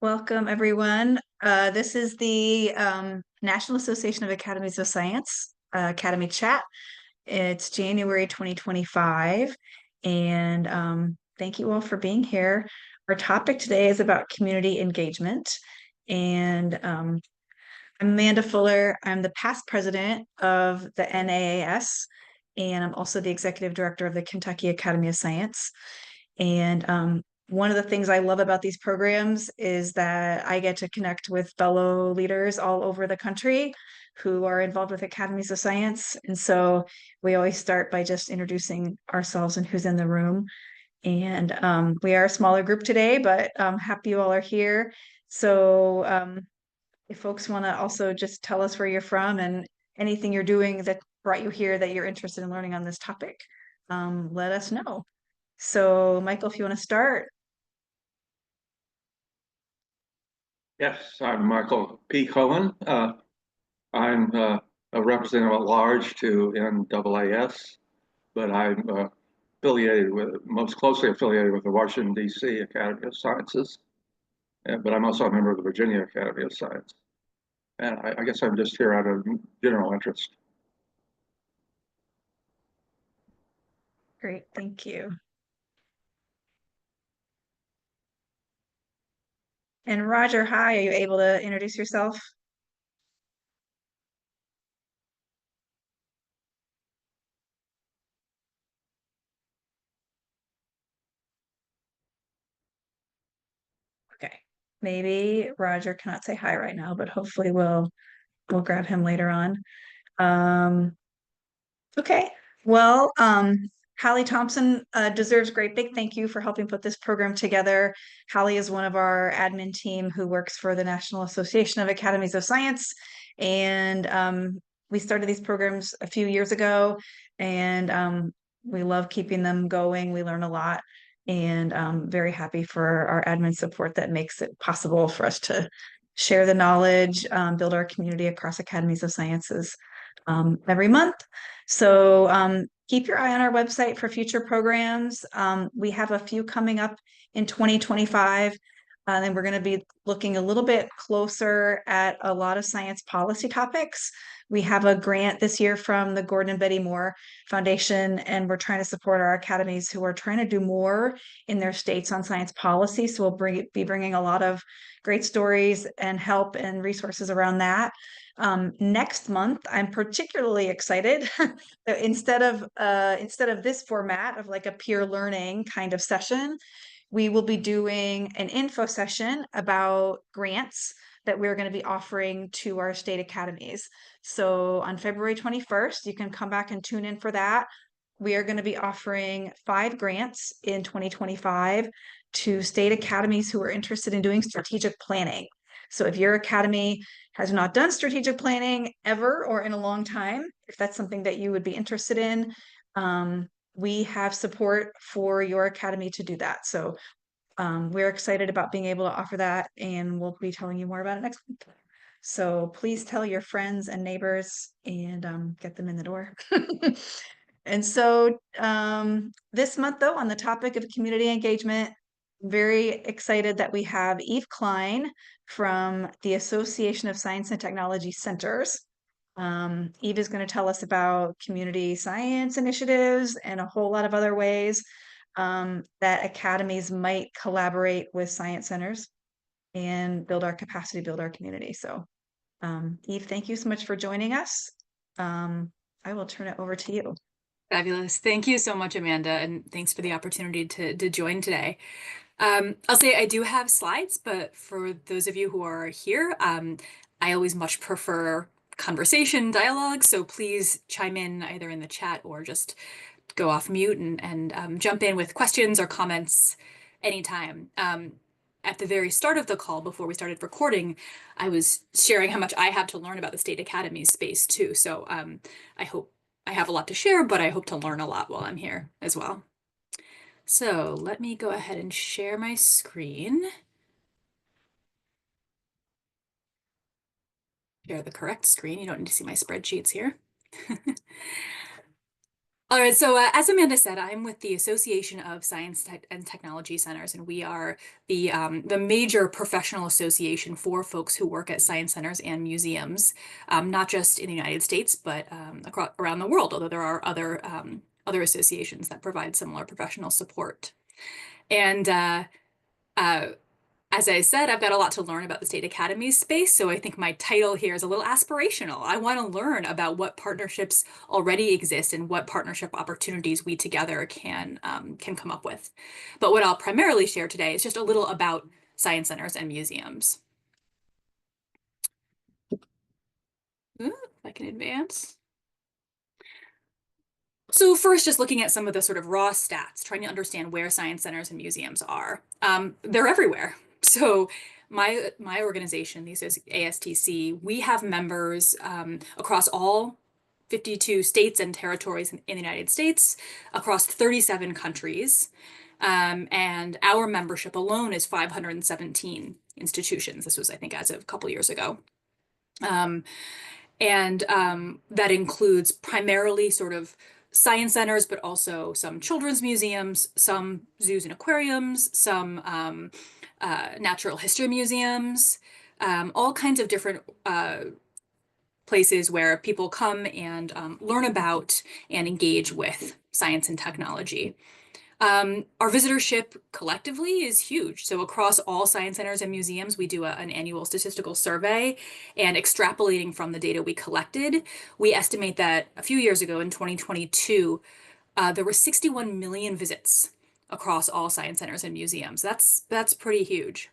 Welcome, everyone. This is the National Association of Academies of Science Academy Chat. It's January 2025, and thank you all for being here. Our topic today is about community engagement, and I'm Amanda Fuller. I'm the past president of the NAAS, and I'm also the executive director of the Kentucky Academy of Science. And one of the things I love about these programs is that I get to connect with fellow leaders all over the country who are involved with Academies of Science. And so we always start by just introducing ourselves and who's in the room. And we are a smaller group today, but I'm happy you all are here. So if folks want to also just tell us where you're from and anything you're doing that brought you here that you're interested in learning on this topic, let us know. So, Michael, if you want to start. Yes, I'm Michael P. Cohen. I'm a representative at large to NAAS, but I'm most closely affiliated with the Washington, D.C. Academy of Sciences, but I'm also a member of the Virginia Academy of Science. And I guess I'm just here out of general interest. Great, thank you. And Roger, hi, are you able to introduce yourself? Okay, maybe Roger cannot say hi right now, but hopefully we'll grab him later on. Um, okay, well, Hallie Thompson deserves great big thank you for helping put this program together. Hallie is one of our admin team who works for the National Association of Academies of Science, and we started these programs a few years ago, and we love keeping them going. We learn a lot, and very happy for our admin support that makes it possible for us to share the knowledge, build our community across Academies of Sciences every month. So keep your eye on our website for future programs. We have a few coming up in 2025. And we're going to be looking a little bit closer at a lot of science policy topics. We have a grant this year from the Gordon and Betty Moore Foundation, and we're trying to support our academies who are trying to do more in their states on science policy. So we'll be bringing a lot of great stories and help and resources around that. Next month, I'm particularly excited. Instead of this format of like a peer learning kind of session, we will be doing an info session about grants that we're going to be offering to our state academies. So on February 21st, you can come back and tune in for that. We are going to be offering 5 grants in 2025 to state academies who are interested in doing strategic planning. So if your academy has not done strategic planning ever or in a long time, if that's something that you would be interested in, we have support for your academy to do that. So we're excited about being able to offer that, and we'll be telling you more about it next week. So please tell your friends and neighbors and get them in the door. And so this month, though, on the topic of community engagement, very excited that we have Eve Klein from the Association of Science and Technology Centers. Eve is going to tell us about community science initiatives and a whole lot of other ways that academies might collaborate with science centers and build our capacity, build our community. So Eve, thank you so much for joining us. I will turn it over to you. Fabulous. Thank you so much, Amanda, and thanks for the opportunity to join today. I'll say I do have slides, but for those of you who are here, I always much prefer conversation, dialogue, so please chime in either in the chat or just go off mute and jump in with questions or comments anytime. At the very start of the call, before we started recording, I was sharing how much I have to learn about the State Academy space too. So I hope I have a lot to share, but I hope to learn a lot while I'm here as well. So let me go ahead and share my screen. Share the correct screen. You don't need to see my spreadsheets here. All right, so as Amanda said, I'm with the Association of Science and Technology Centers, and we are the major professional association for folks who work at science centers and museums, not just in the United States, but across around the world. Although there are other associations that provide similar professional support. And uh, as I said, I've got a lot to learn about the state academies space, so I think my title here is a little aspirational. I want to learn about what partnerships already exist and what partnership opportunities we together can come up with. But what I'll primarily share today is just a little about science centers and museums. Ooh, if I can advance. So first, just looking at some of the sort of raw stats, trying to understand where science centers and museums are. They're everywhere. So my organization, the ASTC, we have members across all 52 states and territories in the United States, across 37 countries. And our membership alone is 517 institutions. This was, I think, as of a couple years ago. And that includes primarily sort of science centers, but also some children's museums, some zoos and aquariums, some natural history museums, all kinds of different places where people come and learn about and engage with science and technology. Our visitorship collectively is huge. So across all science centers and museums, we do an annual statistical survey, and extrapolating from the data we collected, we estimate that a few years ago in 2022, there were 61 million visits across all science centers and museums. That's pretty huge.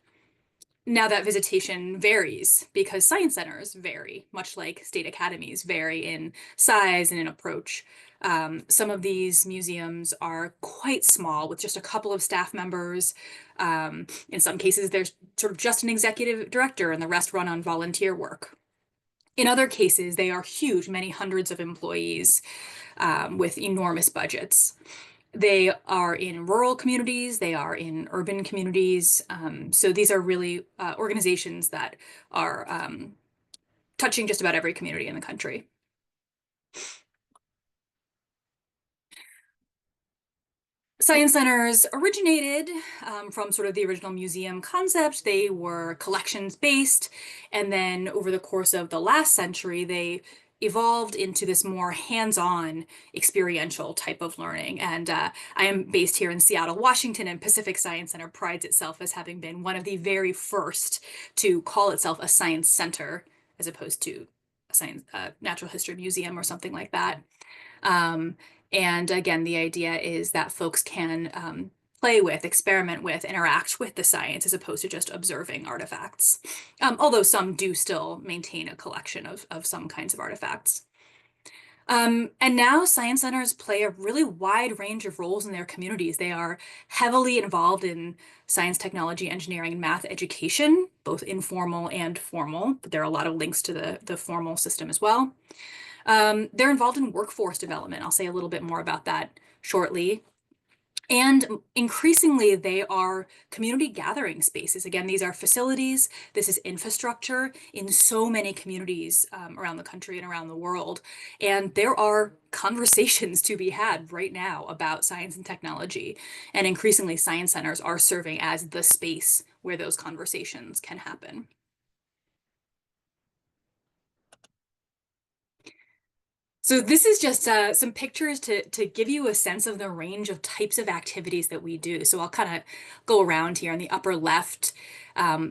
Now that visitation varies because science centers vary, much like state academies vary in size and in approach. Some of these museums are quite small with just a couple of staff members. In some cases, there's sort of just an executive director and the rest run on volunteer work. In other cases, they are huge, many hundreds of employees with enormous budgets. They are in rural communities, they are in urban communities. So these are really organizations that are touching just about every community in the country. Science centers originated from sort of the original museum concept. They were collections based, and then over the course of the last century, they evolved into this more hands-on experiential type of learning. And I am based here in Seattle, Washington, and Pacific Science Center prides itself as having been one of the very first to call itself a science center as opposed to a science natural history museum or something like that. Um, and again, the idea is that folks can play with, experiment with, interact with the science as opposed to just observing artifacts. Although some do still maintain a collection of some kinds of artifacts. And now science centers play a really wide range of roles in their communities. They are heavily involved in science, technology, engineering, and math education, both informal and formal, but there are a lot of links to the formal system as well. They're involved in workforce development. I'll say a little bit more about that shortly. And increasingly, they are community gathering spaces. Again, these are facilities. This is infrastructure in so many communities around the country and around the world. And there are conversations to be had right now about science and technology. And increasingly, science centers are serving as the space where those conversations can happen. So this is just some pictures to give you a sense of the range of types of activities that we do. So I'll kind of go around here in the upper left.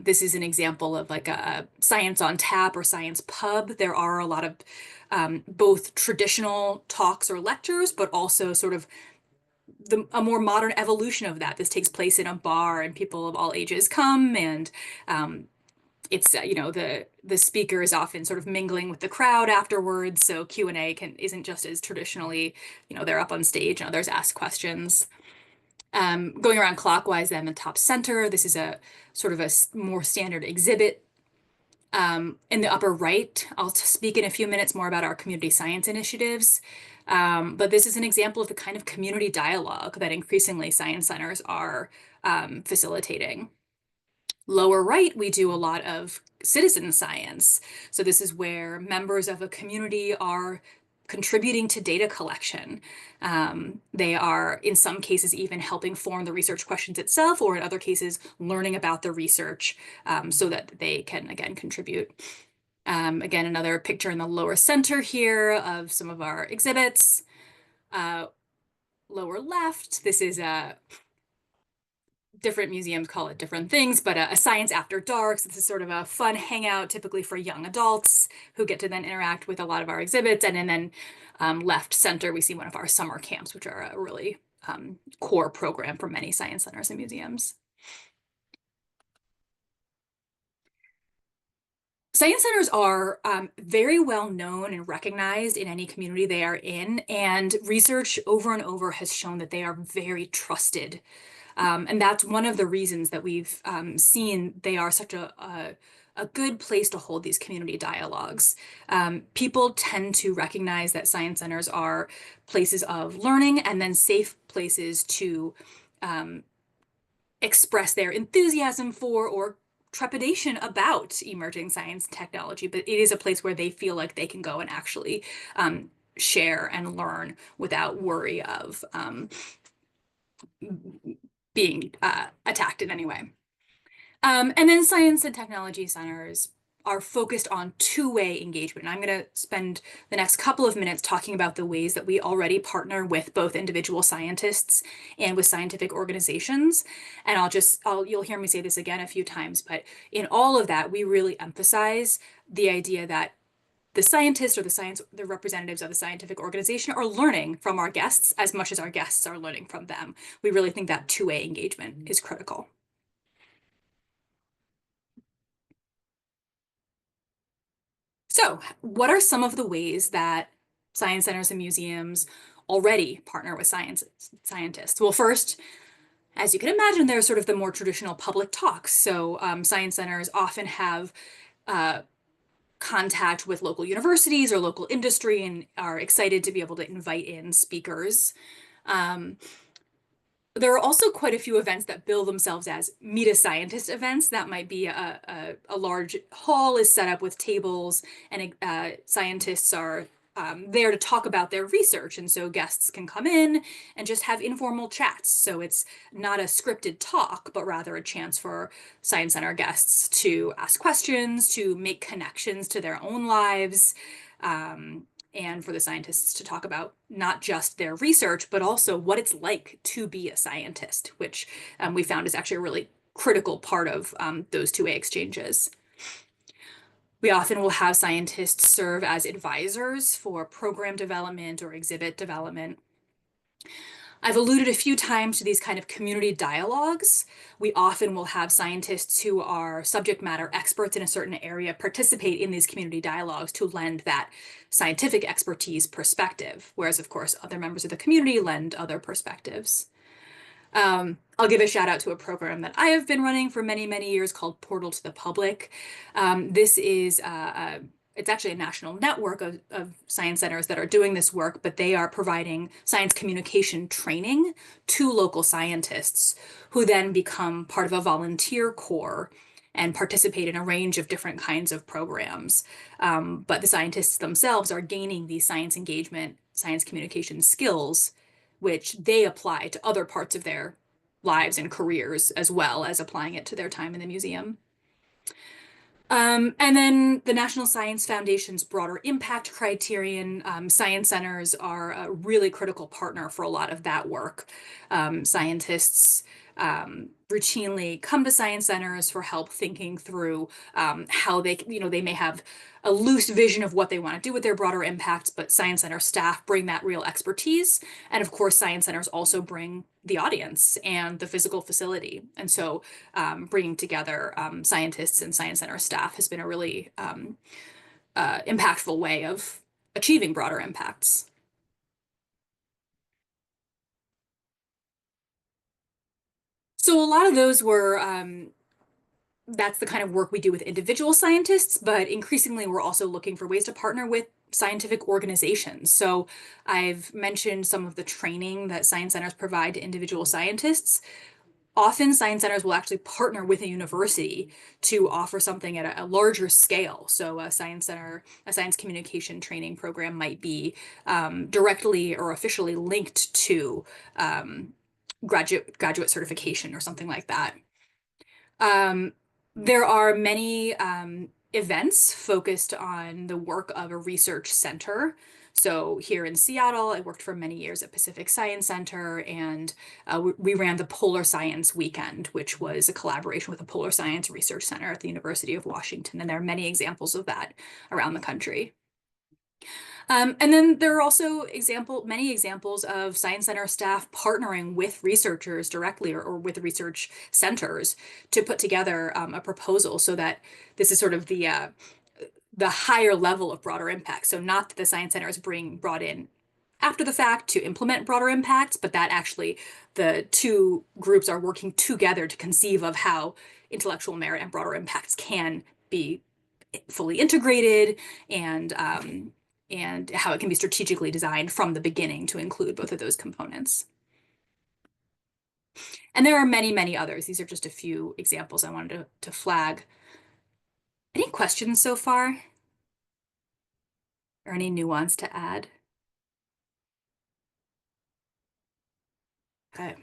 This is an example of like a science on tap or science pub. There are a lot of both traditional talks or lectures, but also sort of a more modern evolution of that. This takes place in a bar and people of all ages come, and it's you know, the speaker is often sort of mingling with the crowd afterwards, so Q&A isn't just as traditionally, you know, they're up on stage and others ask questions. Going around clockwise, then the top center, this is a sort of a more standard exhibit. In the upper right, I'll speak in a few minutes more about our community science initiatives, but this is an example of the kind of community dialogue that increasingly science centers are facilitating. Lower right, we do a lot of citizen science. So this is where members of a community are contributing to data collection. They are, in some cases, even helping form the research questions itself, or in other cases, learning about the research so that they can, again, contribute. Again, another picture in the lower center here of some of our exhibits. Lower left, this is different museums call it different things, but a science after dark. So this is sort of a fun hangout, typically for young adults who get to then interact with a lot of our exhibits. And then left center, we see one of our summer camps, which are a really core program for many science centers and museums. Science centers are very well known and recognized in any community they are in, and research over and over has shown that they are very trusted. And that's one of the reasons that we've seen they are such a good place to hold these community dialogues. People tend to recognize that science centers are places of learning and then safe places to express their enthusiasm for or trepidation about emerging science and technology, but it is a place where they feel like they can go and actually share and learn without worry of being attacked in any way. And then science and technology centers are focused on two-way engagement. And I'm going to spend the next couple of minutes talking about the ways that we already partner with both individual scientists and with scientific organizations. And you'll hear me say this again a few times, but in all of that, we really emphasize the idea that the scientists or the representatives of the scientific organization are learning from our guests as much as our guests are learning from them. We really think that two-way engagement is critical. So, what are some of the ways that science centers and museums already partner with scientists? Well, first, as you can imagine, there's sort of the more traditional public talks. So science centers often have contact with local universities or local industry and are excited to be able to invite in speakers. There are also quite a few events that bill themselves as meet a scientist events. That might be a large hall is set up with tables and scientists are there to talk about their research. And so guests can come in and just have informal chats. So it's not a scripted talk, but rather a chance for Science Center guests to ask questions, to make connections to their own lives, and for the scientists to talk about not just their research, but also what it's like to be a scientist, which we found is actually a really critical part of those two-way exchanges. We often will have scientists serve as advisors for program development or exhibit development. I've alluded a few times to these kind of community dialogues. We often will have scientists who are subject matter experts in a certain area participate in these community dialogues to lend that scientific expertise perspective, whereas, of course, other members of the community lend other perspectives. I'll give a shout out to a program that I have been running for many, many years called Portal to the Public. This is it's actually a national network of science centers that are doing this work, but they are providing science communication training to local scientists who then become part of a volunteer corps and participate in a range of different kinds of programs. But the scientists themselves are gaining these science engagement, science communication skills, which they apply to other parts of their lives and careers, as well as applying it to their time in the museum. And then the National Science Foundation's broader impact criterion, science centers are a really critical partner for a lot of that work. Scientists routinely come to science centers for help thinking through how they may have a loose vision of what they want to do with their broader impacts, but science center staff bring that real expertise. And of course, science centers also bring the audience and the physical facility. And so bringing together scientists and science center staff has been a really impactful way of achieving broader impacts. So a lot of those were that's the kind of work we do with individual scientists, but increasingly we're also looking for ways to partner with scientific organizations. So I've mentioned some of the training that science centers provide to individual scientists. often science centers will actually partner with a university to offer something at a larger scale. So a science center, a science communication training program might be directly or officially linked to graduate certification or something like that. There are many events focused on the work of a research center. So here in Seattle, I worked for many years at Pacific Science Center, and we ran the Polar Science Weekend, which was a collaboration with the Polar Science Research Center at the University of Washington. And there are many examples of that around the country. And then there are also many examples of Science Center staff partnering with researchers directly or with research centers to put together a proposal so that this is sort of the higher level of broader impact. So not that the Science Center is brought in after the fact to implement broader impacts, but that actually the two groups are working together to conceive of how intellectual merit and broader impacts can be fully integrated and how it can be strategically designed from the beginning to include both of those components. And there are many, many others. These are just a few examples I wanted to flag. Any questions so far? Or any nuance to add? Okay.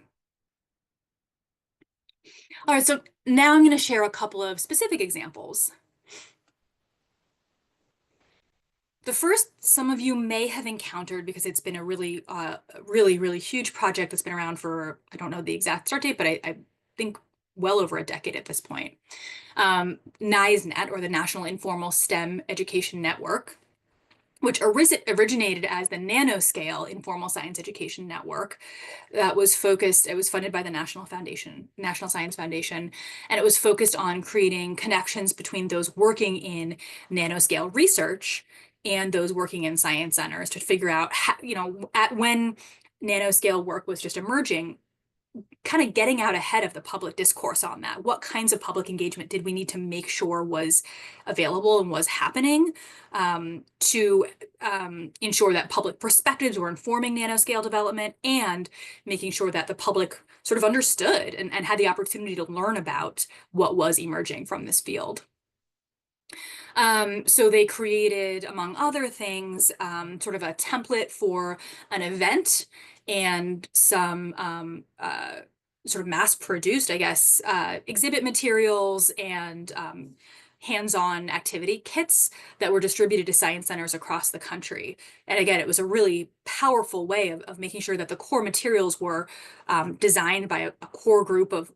All right, so now I'm going to share a couple of specific examples. The first, some of you may have encountered because it's been a really, really huge project that's been around for, I don't know the exact start date, but I think well over a decade at this point. NISENet, or the National Informal STEM Education Network, which originated as the Nanoscale Informal Science Education Network. That was focused, it was funded by the National Science Foundation, and it was focused on creating connections between those working in nanoscale research and those working in science centers to figure out how, when nanoscale work was just emerging, kind of getting out ahead of the public discourse on that. What kinds of public engagement did we need to make sure was available and was happening to ensure that public perspectives were informing nanoscale development and making sure that the public sort of understood and had the opportunity to learn about what was emerging from this field. So they created, among other things, sort of a template for an event and some sort of mass-produced, I guess, exhibit materials and hands-on activity kits that were distributed to science centers across the country. And again, it was a really powerful way of making sure that the core materials were designed by a core group of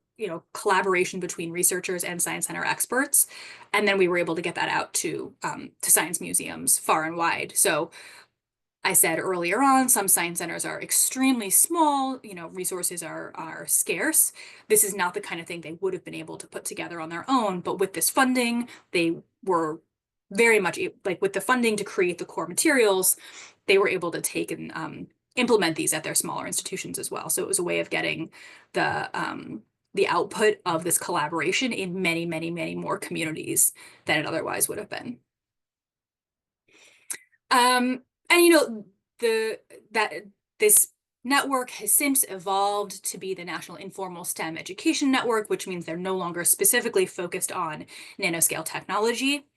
collaboration between researchers and science center experts. And then we were able to get that out to science museums far and wide. So I said earlier on, some science centers are extremely small, resources are scarce. This is not the kind of thing they would have been able to put together on their own, but with this funding, they were very much, like with the funding to create the core materials, they were able to take and implement these at their smaller institutions as well. So it was a way of getting the output of this collaboration in many, many, many more communities than it otherwise would have been. And this network has since evolved to be the National Informal STEM Education Network, which means they're no longer specifically focused on nanoscale technology.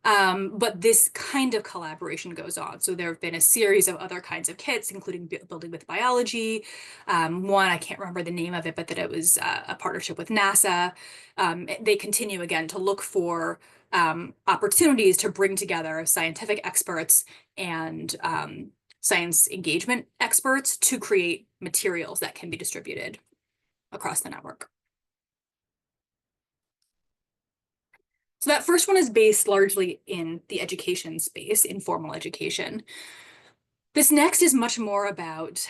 But this kind of collaboration goes on. So there have been a series of other kinds of kits, including building with biology. One, I can't remember the name of it, but that it was a partnership with NASA. They continue again to look for opportunities to bring together scientific experts and science engagement experts to create materials that can be distributed across the network. So that first one is based largely in the education space, informal education. This next is much more about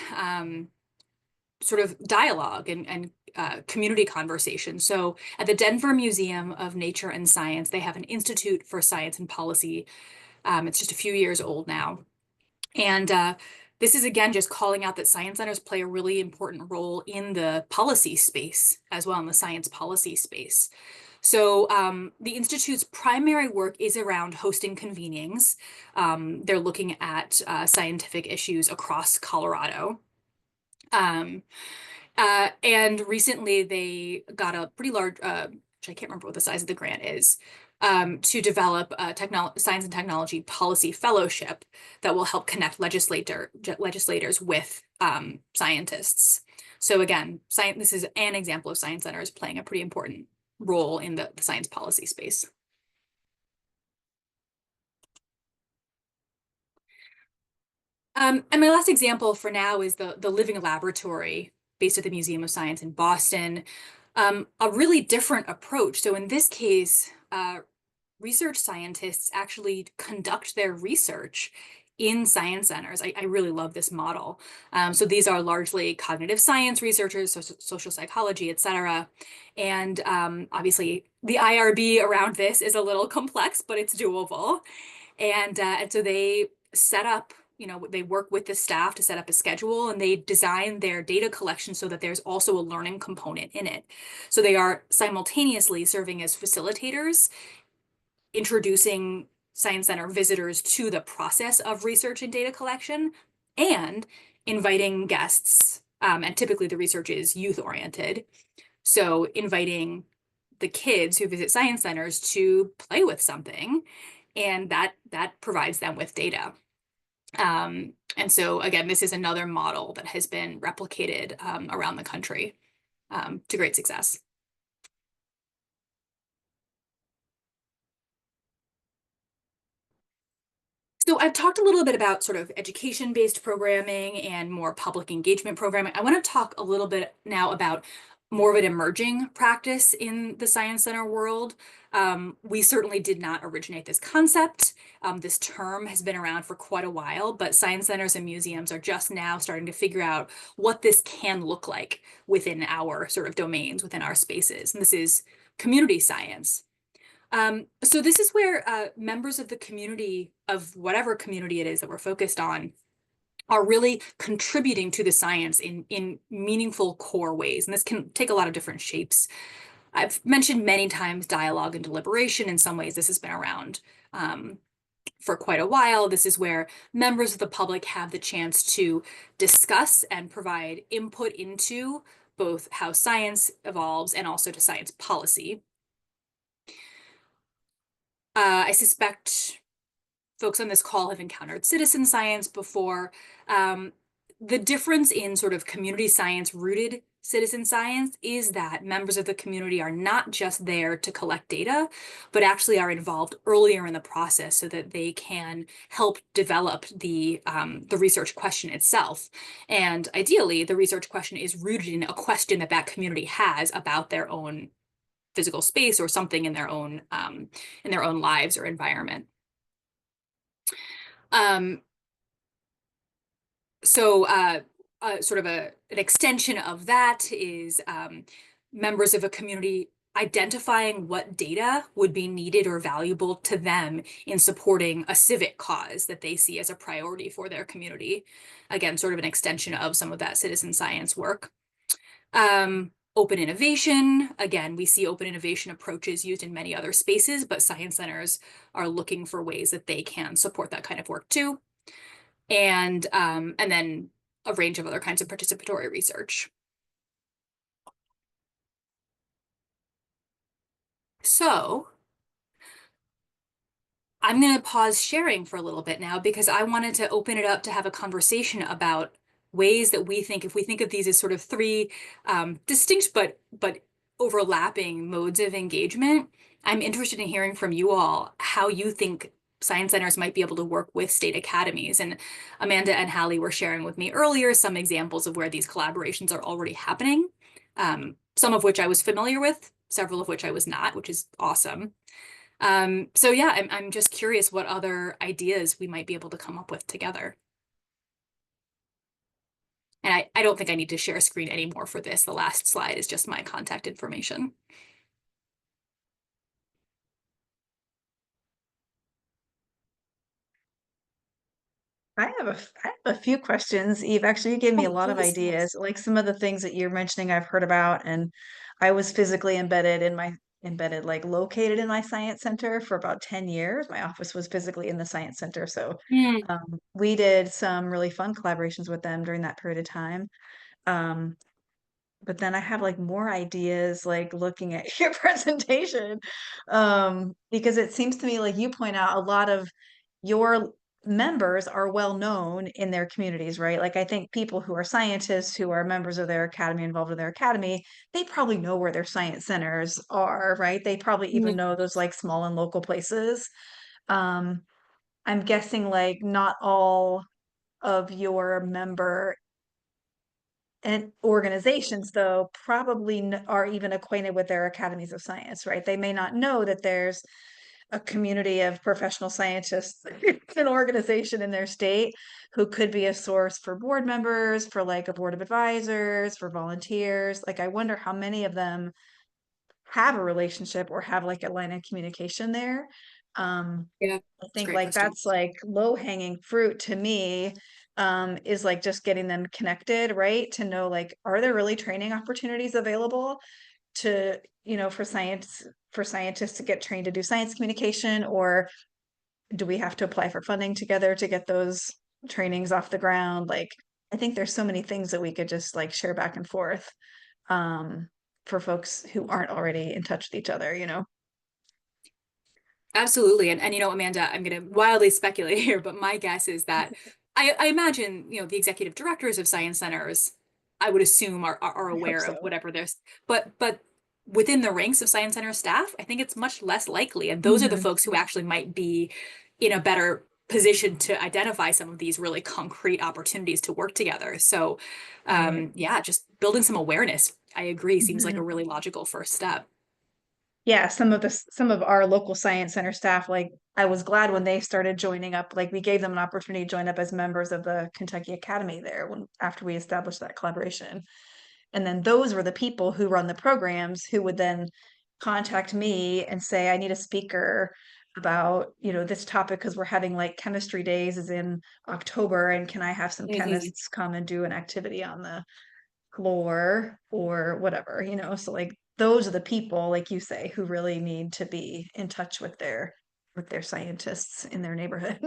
sort of dialogue and community conversation. So at the Denver Museum of Nature and Science, they have an Institute for Science and Policy. It's just a few years old now. And this is, again, just calling out that science centers play a really important role in the policy space as well, in the science policy space. So the Institute's primary work is around hosting convenings. They're looking at scientific issues across Colorado. And recently they got a pretty large, which I can't remember what the size of the grant is, to develop a science and technology policy fellowship that will help connect legislators with scientists. So again, this is an example of science centers playing a pretty important role in the science policy space. And my last example for now is the living laboratory based at the Museum of Science in Boston. A really different approach. So in this case, research scientists actually conduct their research in science centers. I really love this model. So these are largely cognitive science researchers, social psychology, et cetera. And obviously the IRB around this is a little complex, but it's doable. And so they set up, they work with the staff to set up a schedule, and they design their data collection so that there's also a learning component in it. So they are simultaneously serving as facilitators, introducing Science Center visitors to the process of research and data collection, and inviting guests. And typically the research is youth oriented. So inviting the kids who visit science centers to play with something, and that provides them with data. And so again, this is another model that has been replicated around the country to great success. So I've talked a little bit about sort of education-based programming and more public engagement programming. I want to talk a little bit now about more of an emerging practice in the Science Center world. We certainly did not originate this concept. This term has been around for quite a while, but science centers and museums are just now starting to figure out what this can look like within our sort of domains, within our spaces. And this is community science. So this is where members of the community, of whatever community it is that we're focused on, are really contributing to the science in meaningful core ways. And this can take a lot of different shapes. I've mentioned many times dialogue and deliberation. In some ways, this has been around for quite a while. This is where members of the public have the chance to discuss and provide input into both how science evolves and also to science policy. I suspect folks on this call have encountered citizen science before. The difference in sort of community science rooted citizen science is that members of the community are not just there to collect data, but actually are involved earlier in the process so that they can help develop the research question itself. And ideally, the research question is rooted in a question that that community has about their own physical space or something in their own lives or environment. So sort of an extension of that is members of a community identifying what data would be needed or valuable to them in supporting a civic cause that they see as a priority for their community. Again, sort of an extension of some of that citizen science work. Open innovation. Again, we see open innovation approaches used in many other spaces, but science centers are looking for ways that they can support that kind of work too. And then a range of other kinds of participatory research. So I'm going to pause sharing for a little bit now because I wanted to open it up to have a conversation about ways that we think, if we think of these as sort of three distinct but overlapping modes of engagement, I'm interested in hearing from you all how you think science centers might be able to work with state academies. And Amanda and Hallie were sharing with me earlier some examples of where these collaborations are already happening, some of which I was familiar with, several of which I was not, which is awesome. So yeah, I'm just curious what other ideas we might be able to come up with together. And I don't think I need to share a screen anymore for this. The last slide is just my contact information. I have a few questions, Eve. Actually, you gave me a Oh, lot of please, yes. ideas. Like some of the things that you're mentioning, I've heard about, and I was physically like located in my science center for about 10 years. My office was physically in the science center. So Mm. we did some really fun collaborations with them during that period of time. Um, but then I have like more ideas like looking at your presentation. Because it seems to me like you point out a lot of your members are well known in their communities, right? Like I think people who are scientists who are members of their academy, involved in their academy, they probably know where their science centers are, right? They probably even Mhm. know those like small and local places. Um, I'm guessing like not all of your member and organizations, though, probably are even acquainted with their academies of science, right? They may not know that there's a community of professional scientists, an organization in their state who could be a source for board members, for like a board of advisors, for volunteers. Like, I wonder how many of them have a relationship or have like a line of communication there. Yeah, I it's a think great like question. that's like low hanging fruit to me, is like just getting them connected, right? To know like, are there really training opportunities available to, for scientists to get trained to do science communication, or do we have to apply for funding together to get those trainings off the ground? Like, I think there's so many things that we could just like share back and forth, um, for folks who aren't already in touch with each other. Absolutely. And Amanda, I'm going to wildly speculate here, but my guess is that I imagine, the executive directors of science centers, I would assume are I hope aware of so. whatever there's, but within the ranks of science center staff, I think it's much less likely. And those are the Mhm. folks who actually might be in a better position to identify some of these really concrete opportunities to work together. So, Right. yeah, just building some awareness, I agree, seems like a Mhm. really logical first step. Yeah, some of our local science center staff, like I was glad when they started joining up. Like we gave them an opportunity to join up as members of the Kentucky Academy there when after we established that collaboration. And then those were the people who run the programs who would then contact me and say, I need a speaker about, this topic because we're having like chemistry days is in October, and can I have some Mhm. chemists come and do an activity on the floor or whatever. So like those are the people, like you say, who really need to be in touch with their scientists in their neighborhood.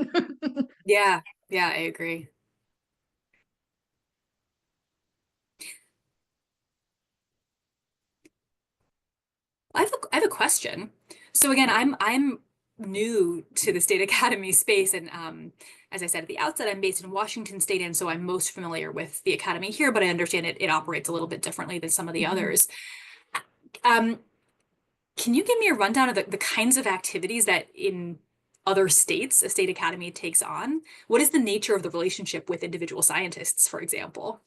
Yeah, yeah, I agree. I have a question. So again, I'm new to the state academy space, and as I said at the outset, I'm based in Washington State, and so I'm most familiar with the academy here, but I understand it operates a little bit differently than some of the Mhm. others. Um, can you give me a rundown of the kinds of activities that in other states a state academy takes on? What is the nature of the relationship with individual scientists, for example?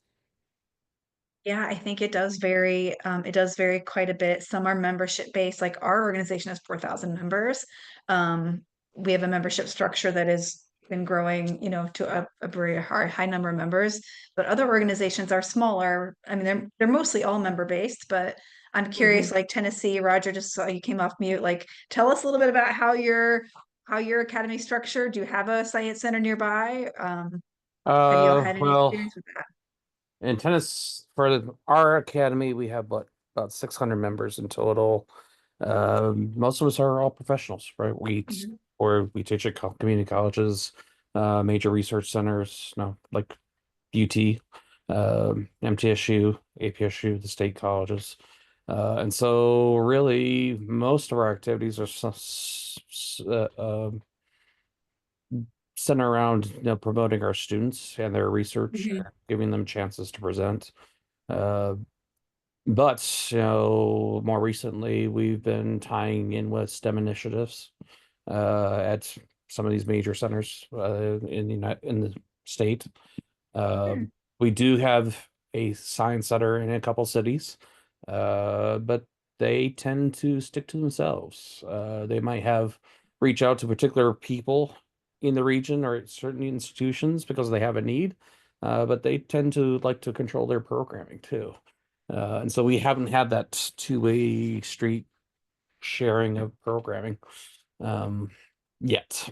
Yeah, I think it does vary. It does vary quite a bit. Some are membership based, like our organization has 4,000 members. We have a membership structure that has been growing, to a very high number of members. But other organizations are smaller. I mean, they're mostly all member based, but I'm curious, Mhm. like Tennessee, Roger, just saw you came off mute. Like, tell us a little bit about how your academy structured. Do you have a science center nearby? Have you all had any Well, experience with that? in tennis for our academy, we have about 600 members in total. Most of us are all professionals, right? Mhm. We teach at community colleges, major research centers, no, like UT, MTSU, APSU, the state colleges. And so really most of our activities are center around promoting our students and their research, Mhm. giving them chances to present. Uh, but more recently, we've been tying in with STEM initiatives at some of these major centers in the state. Hmm. We do have a science center in a couple cities, but they tend to stick to themselves. They might have reach out to particular people in the region or at certain institutions because they have a need, but they tend to like to control their programming too. And so we haven't had that two-way street sharing of programming um, yet.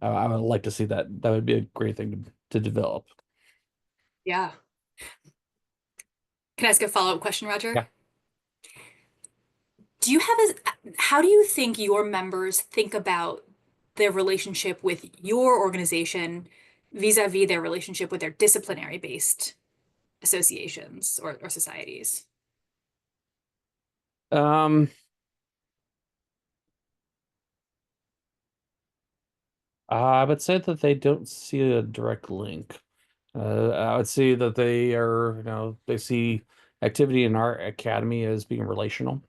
I would like to see that. That would be a great thing to develop. Yeah. Can I ask a follow-up question, Roger? Yeah. How do you think your members think about their relationship with your organization vis-a-vis their relationship with their disciplinary based associations or societies? Um, I would say that they don't see a direct link. I would say that they are, they see activity in our academy as being relational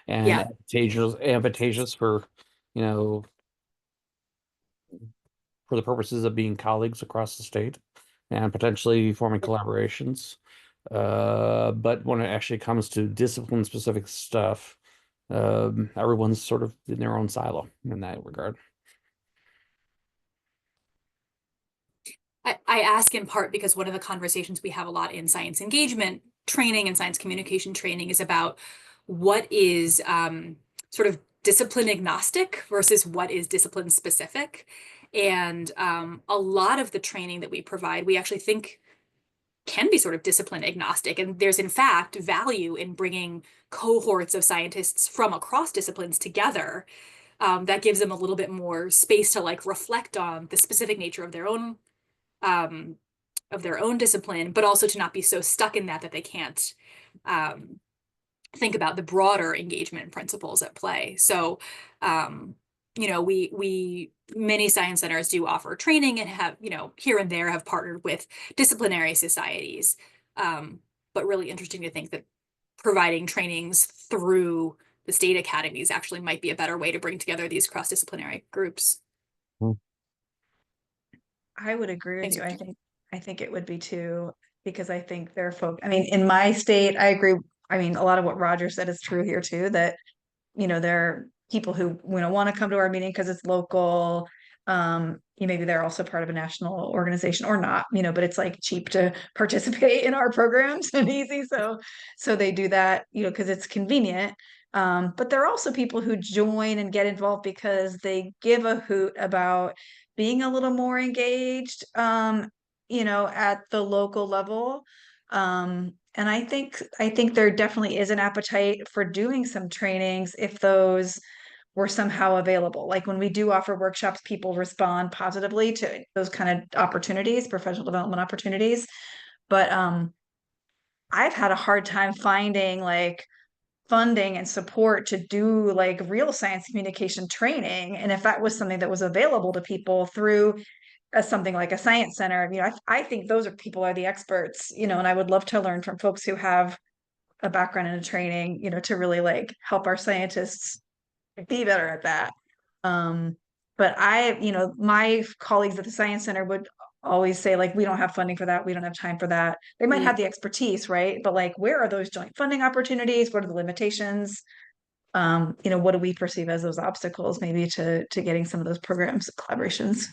and Yeah. advantageous for, you know, for the purposes of being colleagues across the state and potentially forming collaborations. But when it actually comes to discipline specific stuff, everyone's sort of in their own silo in that regard. I ask in part because one of the conversations we have a lot in science engagement training and science communication training is about what is sort of discipline agnostic versus what is discipline specific. And a lot of the training that we provide, we actually think can be sort of discipline agnostic. And there's in fact value in bringing cohorts of scientists from across disciplines together. That gives them a little bit more space to like reflect on the specific nature um, of their own discipline, but also to not be so stuck in that they can't think about the broader engagement principles at play. So, we many science centers do offer training and have, here and there have partnered with disciplinary societies. But really interesting to think that providing trainings through the state academies actually might be a better way to bring together these cross-disciplinary groups. I would agree with Thanks, you. Richard. I think it would be too, because I think they're folk. I mean, in my state, I agree. I mean, a lot of what Roger said is true here too, that, there are people who, want to come to our meeting because it's local. Maybe they're also part of a national organization or not, but it's like cheap to participate in our programs and easy. So they do that, because it's convenient. But there are also people who join and get involved because they give a hoot about being a little more engaged, at the local level. And I think there definitely is an appetite for doing some trainings if those were somehow available. Like when we do offer workshops, people respond positively to those kind of opportunities, professional development opportunities. But I've had a hard time finding like funding and support to do like real science communication training. And if that was something that was available to people through something like a science center, I think those are people are the experts, and I would love to learn from folks who have a background in a training, to really like help our scientists be better at that. But my colleagues at the science center would always say like, we don't have funding for that. We don't have time for that. They might have the expertise, right? But like, where are those joint funding opportunities? What are the limitations? What do we perceive as those obstacles maybe to getting some of those programs Mm. collaborations?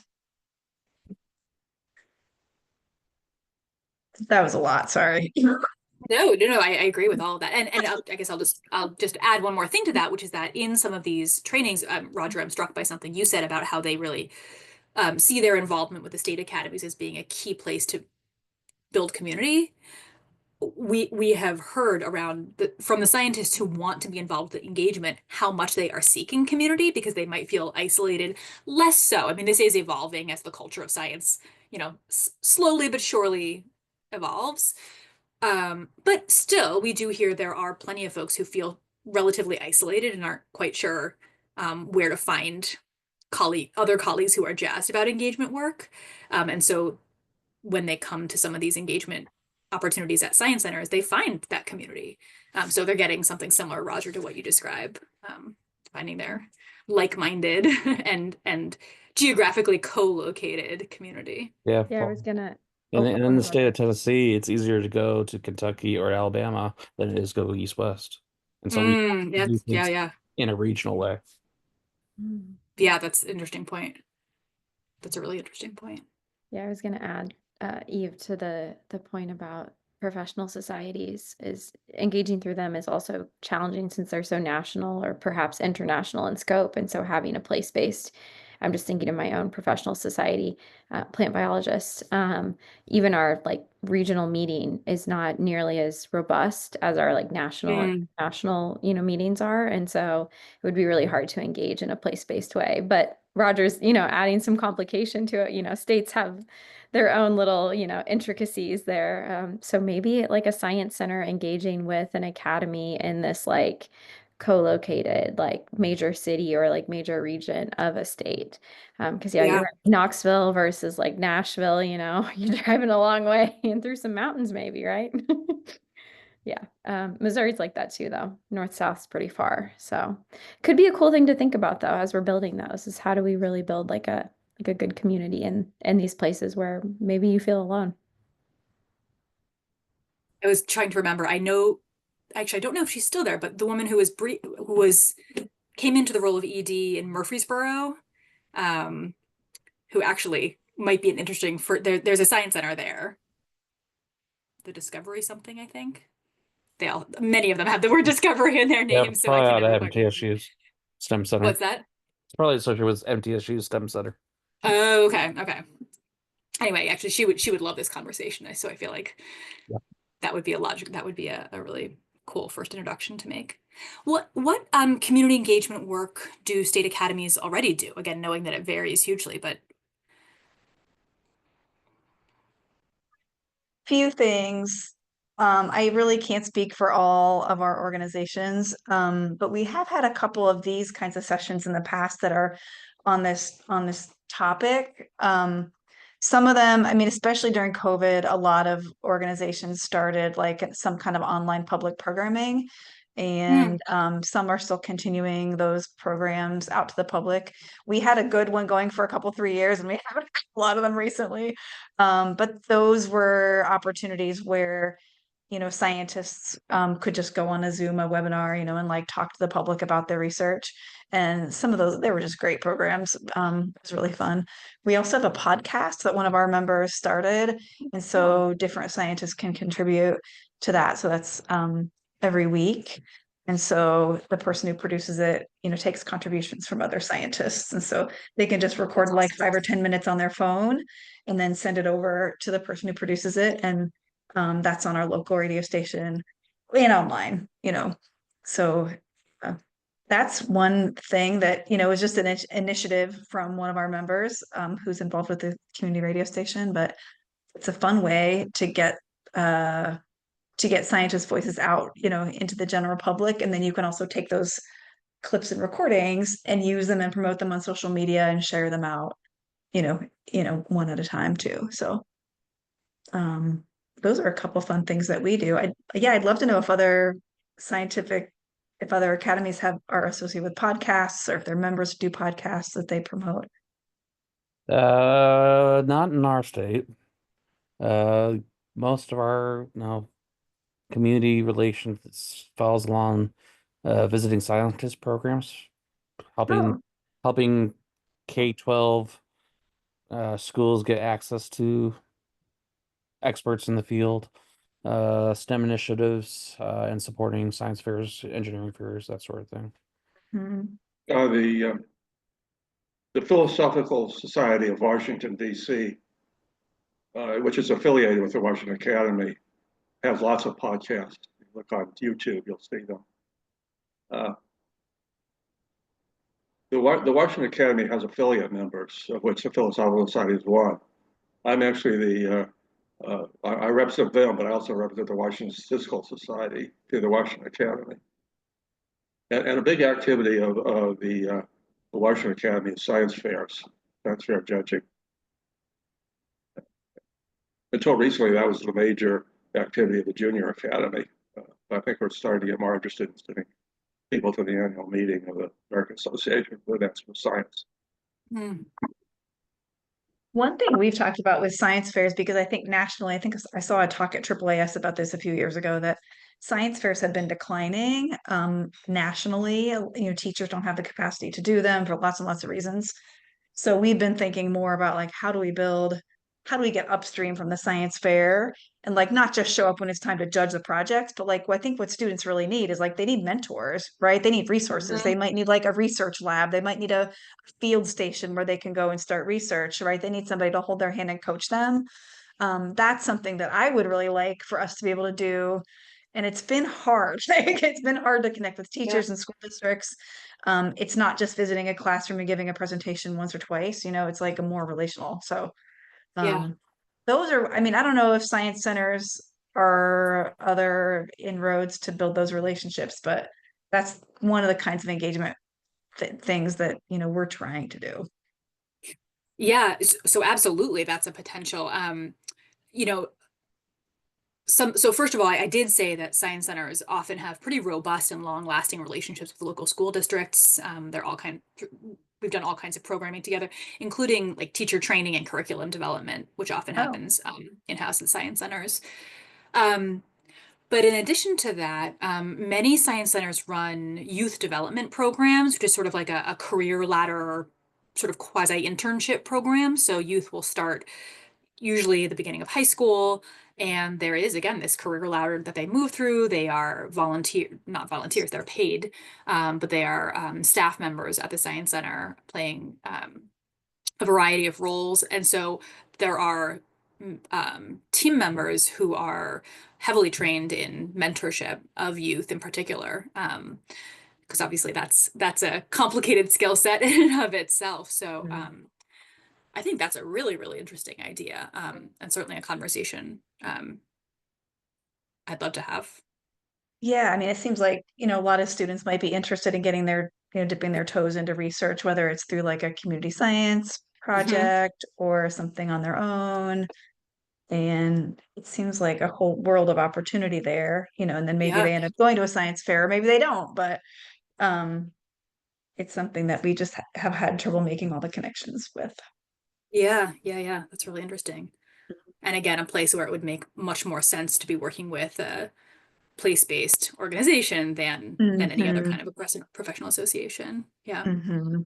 That was a lot, sorry. No, I agree with all of that. And I guess I'll just add one more thing to that, which is that in some of these trainings, Roger, I'm struck by something you said about how they really see their involvement with the state academies as being a key place to build community. We have heard from the scientists who want to be involved with the engagement how much they are seeking community because they might feel isolated. Less so. I mean, this is evolving as the culture of science, slowly but surely evolves. But still, we do hear there are plenty of folks who feel relatively isolated and aren't quite sure where to find other colleagues who are jazzed about engagement work. And so when they come to some of these engagement opportunities at science centers, they find that community. So they're getting something similar, Roger, to what you describe, finding their like-minded and geographically co-located community. Yeah. Yeah, I was gonna. And Oh, in go the ahead, state Roger. of Tennessee, it's easier to go to Kentucky or Alabama than it is go east-west. And so we do things Yeah. in a regional way. Yeah, that's an interesting point. That's a really interesting point. Yeah, I was gonna add, Eve, to the point about professional societies is engaging through them is also challenging since they're so national or perhaps international in scope. And so having a place-based, I'm just thinking of my own professional society, plant biologists, even our like regional meeting is not nearly as robust as our like national and national, meetings are. And so it would be really hard to engage in a place-based way. But Roger's, adding some complication to it. States have their own little, intricacies there. So maybe like a science center engaging with an academy in this like co-located like major city or like major region of a state. Because yeah, you're Yeah. right. Knoxville versus like Nashville, you're driving a long way and through some mountains maybe, right? Yeah. Missouri's like that too, though. North South's pretty far. So could be a cool thing to think about though, as we're building those, is how do we really build like a good community in these places where maybe you feel alone. I was trying to remember. I know, actually, I don't know if she's still there, but the woman who came into the role of ED in Murfreesboro, um, who actually might be an interesting there's a science center there. The Discovery something, I think. Many of them have the word discovery in their Yeah, names, so I probably can out never of quite remember. MTSU's STEM Center. What's that? It's probably associated with MTSU's STEM Center. Oh, okay, okay. Anyway, actually, she would love this conversation. So I feel like Yeah. that would be a really cool first introduction to make. What community engagement work do state academies already do? Again, knowing that it varies hugely, but Few things. I really can't speak for all of our organizations, but we have had a couple of these kinds of sessions in the past that are on this topic. Some of them, I mean, especially during COVID, a lot of organizations started like some kind of online public programming, hmm, and some are still continuing those programs out to the public. We had a good one going for a couple, 3 years, and we have a lot of them recently. But those were opportunities where, scientists could just go on a Zoom, a webinar, and like talk to the public about their research. And some of those, they were just great programs. It was really fun. We also have a podcast that one of our members started. And so different scientists can contribute to that. So that's every week. And so the person who produces it, takes contributions from other scientists. And so they can just record like 5 or 10 minutes on their phone and then send it over to the person who produces it. And that's on our local radio station and online, So uh, that's one thing that, is just an initiative from one of our members who's involved with the community radio station. But it's a fun way to get scientists' voices out, into the general public. And then you can also take those clips and recordings and use them and promote them on social media and share them out, one at a time too. So um, those are a couple fun things that we do. I'd love to know if other academies are associated with podcasts, or if their members do podcasts that they promote. Not in our state. Most of our community relations falls along visiting scientist programs, helping Oh, helping K-12 schools get access to experts in the field, STEM initiatives, and supporting science fairs, engineering fairs, that sort of thing. mhm. The Philosophical Society of Washington, D.C., which is affiliated with the Washington Academy, has lots of podcasts. You look on YouTube, you'll see them. The Washington Academy has affiliate members, of which the Philosophical Society is one. I'm actually I represent them, but I also represent the Washington Statistical Society through the Washington Academy. And a big activity of the Washington Academy is science fairs, science fair judging. Until recently, that was the major activity of the Junior Academy. I think we're starting to get more interested in sending people to the annual meeting of the American Association for Advancement of Science. hmm. One thing we've talked about with science fairs, because I think nationally, I think I saw a talk at AAAS about this a few years ago, that science fairs have been declining nationally. Teachers don't have the capacity to do them for lots and lots of reasons. So we've been thinking more about like how do we get upstream from the science fair, and like not just show up when it's time to judge the project, but like I think what students really need is like they need mentors, right? They need resources. They might need like a research lab. They might need a field station where they can go and start research, right? They need somebody to hold their hand and coach them. That's something that I would really like for us to be able to do. and it's been hard. Like, it's been hard to connect with teachers and school districts. It's not just visiting a classroom and giving a presentation once or twice, it's like a more relational. So Yeah. those are, I mean, I don't know if science centers are other inroads to build those relationships, but that's one of the kinds of engagement things that, we're trying to do. Yeah, so absolutely that's a potential. You know, so first of all, I did say that science centers often have pretty robust and long-lasting relationships with local school districts. We've done all kinds of programming together, including like teacher training and curriculum development, which often Oh, happens in-house at science centers. Um, but in addition to that, many science centers run youth development programs, which is sort of like a career ladder, sort of quasi internship program. So youth will start usually at the beginning of high school. And there is, again, this career ladder that they move through. They are not volunteers, they're paid, but they are staff members at the Science Center playing a variety of roles. And so there are team members who are heavily trained in mentorship of youth in particular. Because obviously that's a complicated skill set in and of itself. So I think that's a really, really interesting idea, and certainly a conversation I'd love to have. yeah. I mean, it seems like, a lot of students might be interested in getting dipping their toes into research, whether it's through like a community science Hmm. project or something on their own. And it seems like a whole world of opportunity there, and then maybe Yeah, they end up going to a science fair, or maybe they don't, but um, it's something that we just have had trouble making all the connections with. yeah. That's really interesting. And again, a place where it would make much more sense to be working with a place-based organization than any other Hmm. kind of a professional association. Yeah. Hmm.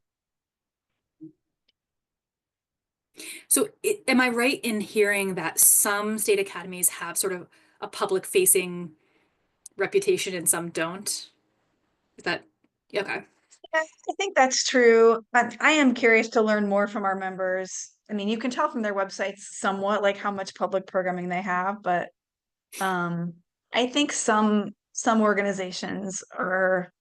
So am I right in hearing that some state academies have sort of a public-facing reputation and some don't? Is that okay? Yeah, I think that's true. I am curious to learn more from our members. I mean, you can tell from their websites somewhat like how much public programming they have, but um, I think some organizations are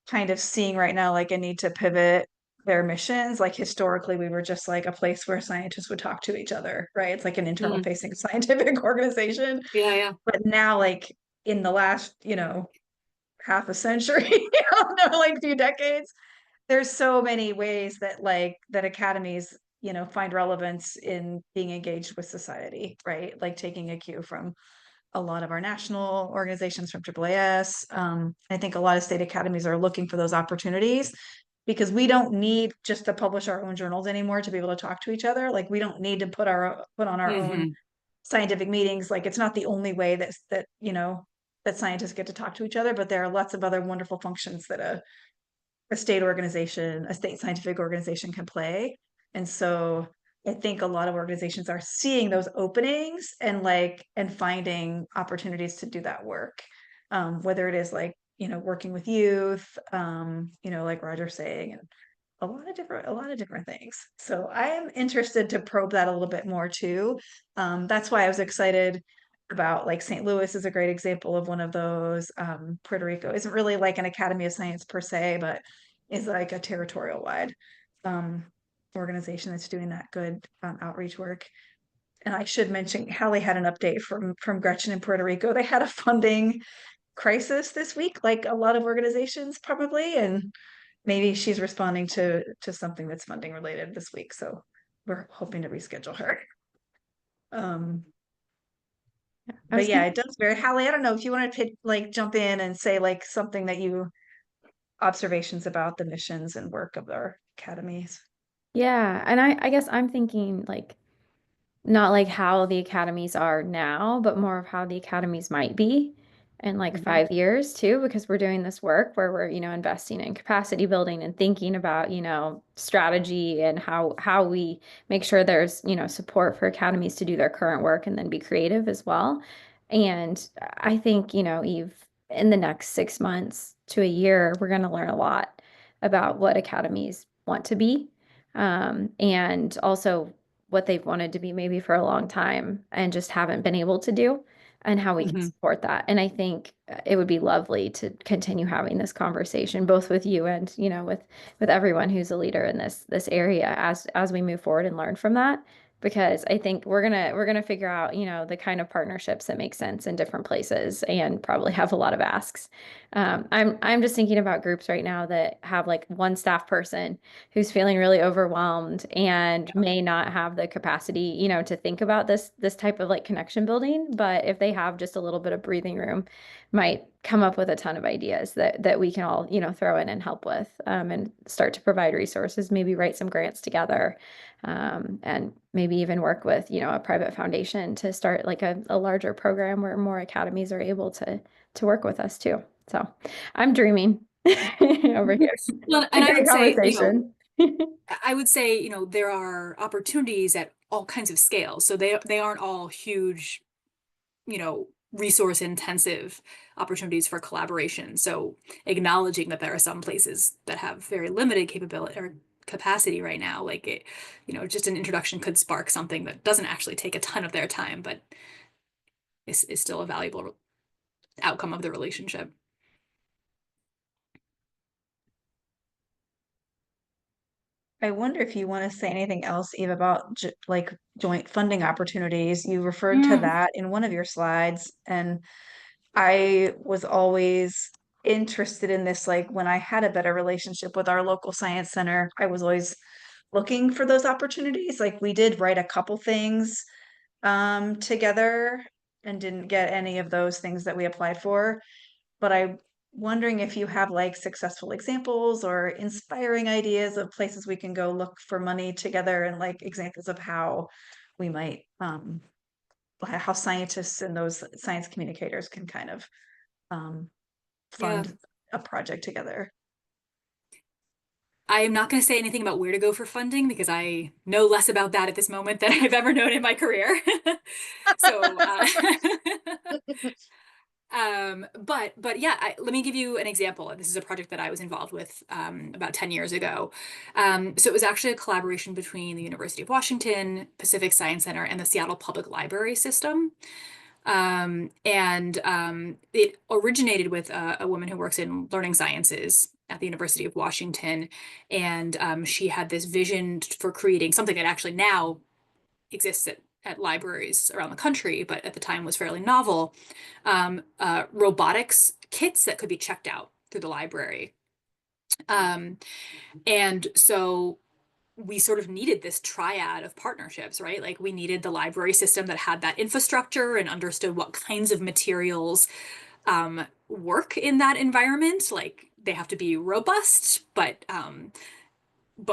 kind of seeing right now like a need to pivot their missions. Like historically, we were just like a place where scientists would talk to each other, right? It's like an internal Mm. facing scientific organization. Yeah. But now, like in the last, half a century, I don't know, like few decades, there's so many ways that that academies, find relevance in being engaged with society, right? Like taking a cue from a lot of our national organizations from AAAS. I think a lot of state academies are looking for those opportunities because we don't need just to publish our own journals anymore to be able to talk to each other. Like we don't need to put on our own Hmm. scientific meetings. Like it's not the only way that scientists get to talk to each other, but there are lots of other wonderful functions that a state organization, a state scientific organization can play. And so I think a lot of organizations are seeing those openings and finding opportunities to do that work. Whether it is like, working with youth, like Roger's saying, and a lot of different things. So I am interested to probe that a little bit more too. That's why I was excited about like St. Louis is a great example of one of those. Puerto Rico isn't really like an Academy of Science per se, but is like a territorial wide um, organization that's doing that good outreach work. And I should mention, Hallie had an update from Gretchen in Puerto Rico. They had a funding crisis this week, like a lot of organizations probably, and maybe she's responding to something that's funding related this week. So we're hoping to reschedule her. Um, I but was yeah, gonna it does very Hallie, I don't know if you want to like jump in and say like something that you observations about the missions and work of our academies. Yeah, and I guess I'm thinking like not like how the academies are now, but more of how the academies might be in like Mhm. 5 years too, because we're doing this work where we're, investing in capacity building and thinking about, strategy and how we make sure there's, support for academies to do their current work and then be creative as well. And I think, Eve, in the next 6 months to a year, we're going to learn a lot about what academies want to be. And also what they've wanted to be maybe for a long time and just haven't been able to do. and how we can Mhm. support that. And I think it would be lovely to continue having this conversation, both with you and, you know, with everyone who's a leader in this area as we move forward and learn from that. Because I think we're gonna figure out, you know, the kind of partnerships that make sense in different places and probably have a lot of asks. I'm just thinking about groups right now that have like one staff person who's feeling really overwhelmed and may not have the capacity, you know, to think about this type of like connection building. But if they have just a little bit of breathing room, might come up with a ton of ideas that we can all, you know, throw in and help with, and start to provide resources, maybe write some grants together, and maybe even work with, you know, a private foundation to start like a larger program where more academies are able to work with us too. So I'm dreaming over here. Well, A and I great would say, you know, conversation. I would say, you know, there are opportunities at all kinds of scales. So they aren't all huge, you know, resource intensive opportunities for collaboration. So acknowledging that there are some places that have very limited capability or capacity right now, like it, you know, just an introduction could spark something that doesn't actually take a ton of their time, but is still a valuable outcome of the relationship. I wonder if you want to say anything else, Eve, about like joint funding opportunities. You referred to Mm, that in one of your slides, and I was always interested in this. Like when I had a better relationship with our local science center, I was always looking for those opportunities. Like we did write a couple things together and didn't get any of those things that we applied for. But I'm wondering if you have like successful examples or inspiring ideas of places we can go look for money together, and like examples of how we might how scientists and those science communicators can kind of yeah. fund a project together. I am not going to say anything about where to go for funding because I know less about that at this moment than I've ever known in my career. So, but yeah, let me give you an example. This is a project that I was involved with about 10 years ago. So it was actually a collaboration between the University of Washington, Pacific Science Center, and the Seattle Public Library System. And it originated with a woman who works in learning sciences at the University of Washington. And she had this vision for creating something that actually now exists at libraries around the country, but at the time was fairly novel, robotics kits that could be checked out through the library. Um, and so we sort of needed this triad of partnerships, right? Like we needed the library system that had that infrastructure and understood what kinds of materials work in that environment. Like they have to be robust, but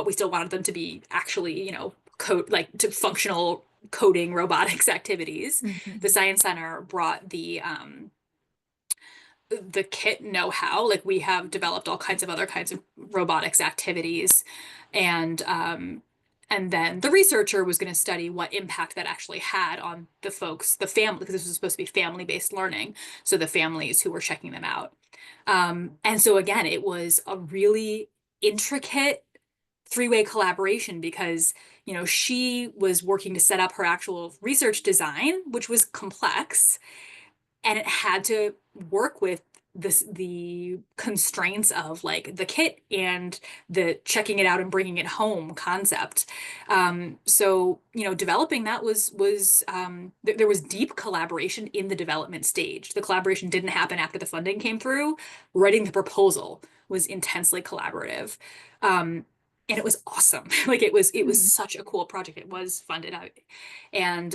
we still wanted them to be actually, you know, code like to functional coding robotics activities. The Mhm. Science Center brought the kit know-how. Like we have developed all kinds of other kinds of robotics activities, and then the researcher was going to study what impact that actually had on the folks, the family, because this was supposed to be family-based learning, so the families who were checking them out. And so again, it was a really intricate three-way collaboration because, you know, she was working to set up her actual research design, which was complex, and it had to work with the constraints of like the kit and the checking it out and bringing it home concept. So you know, developing that there was deep collaboration in the development stage. The collaboration didn't happen after the funding came through. Writing the proposal was intensely collaborative. And it was awesome. Like it was Mhm. such a cool project. It was funded out, and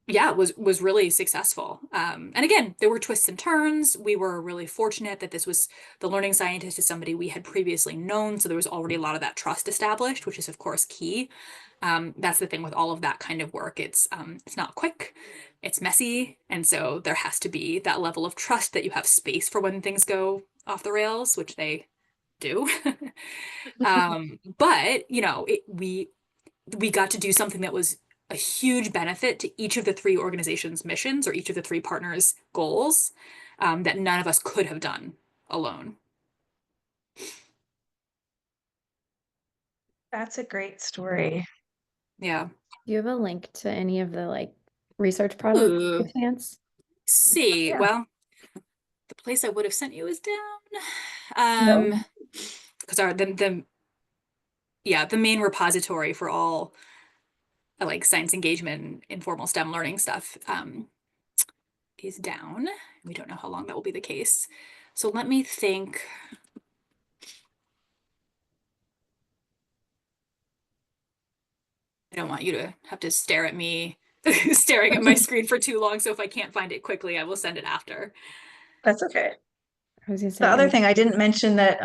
yeah, was really successful. And again, there were twists and turns. We were really fortunate that this was the learning scientist is somebody we had previously known, so there was already a lot of that trust established, which is of course key. That's the thing with all of that kind of work. It's not quick, it's messy, and so there has to be that level of trust that you have space for when things go off the rails, which they do. But you know, we got to do something that was a huge benefit to each of the three organizations' missions or each of the three partners' goals, that none of us could have done alone. That's a great story. Yeah. Do you have a link to any of the like research project Ooh. by chance? See, Yeah. well, the place I would have sent you is down. No. Because the main repository for all like science engagement and informal STEM learning stuff is down. We don't know how long that will be the case. So let me think. I don't want you to have to stare at me staring at my screen for too long. So if I can't find it quickly, I will send it after. That's okay. I was gonna The say, other thing I didn't mention that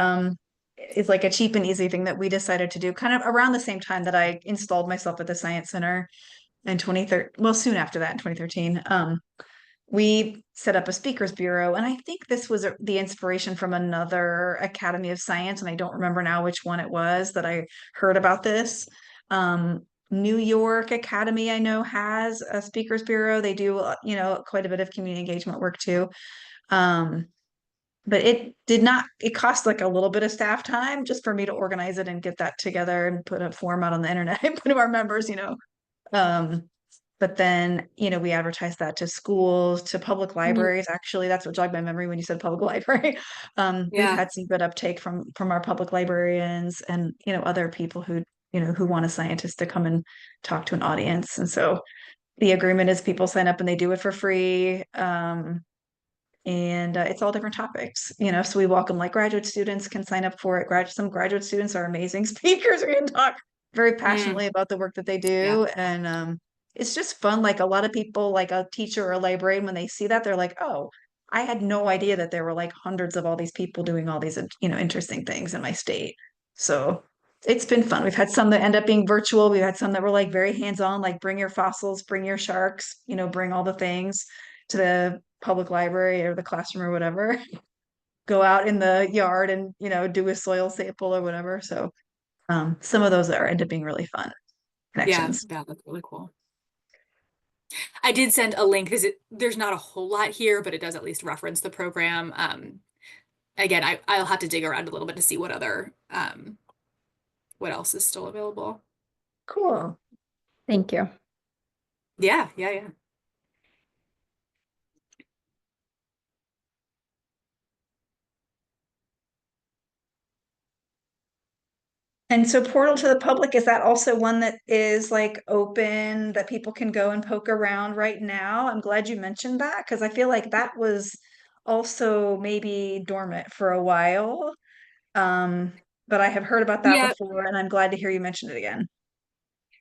is like a cheap and easy thing that we decided to do kind of around the same time that I installed myself at the Science Center in 2013, well, soon after that in 2013. We set up a speakers bureau, and I think this was the inspiration from another Academy of Science, and I don't remember now which one it was that I heard about this. New York Academy, I know, has a speakers bureau. They do, quite a bit of community engagement work too. Um, but it cost like a little bit of staff time just for me to organize it and get that together and put a form out on the internet and put to our members. Um, but then, we advertised that to schools, to public libraries. Actually, that's what jogged my memory when you said public library. We've Yeah. had some good uptake from our public librarians and, other people who want a scientist to come and talk to an audience. And so the agreement is people sign up and they do it for free. And it's all different topics. So we welcome like graduate students can sign up for it. Some graduate students are amazing speakers who can talk very passionately about the work that they Yeah. do. And it's just fun. Like a lot of people, like a teacher or a librarian, when they see that, they're like, oh, I had no idea that there were like hundreds of all these people doing all these, interesting things in my state. So it's been fun. We've had some that end up being virtual. We've had some that were like very hands-on, like bring your fossils, bring your sharks, bring all the things to the public library or the classroom or whatever. Go out in the yard and, do a soil sample or whatever. So some of those end up being really fun Yeah. connections. Yeah. That's really cool. I did send a link because there's not a whole lot here, but it does at least reference the program. Again, I'll have to dig around a little bit to see what else is still available. Cool. thank you. Yeah. Yeah. Yeah. And so Portal to the Public, is that also one that is like open that people can go and poke around right now? I'm glad you mentioned that because I feel like that was also maybe dormant for a while. But I have heard about that Yeah. before, and I'm glad to hear you mention it again.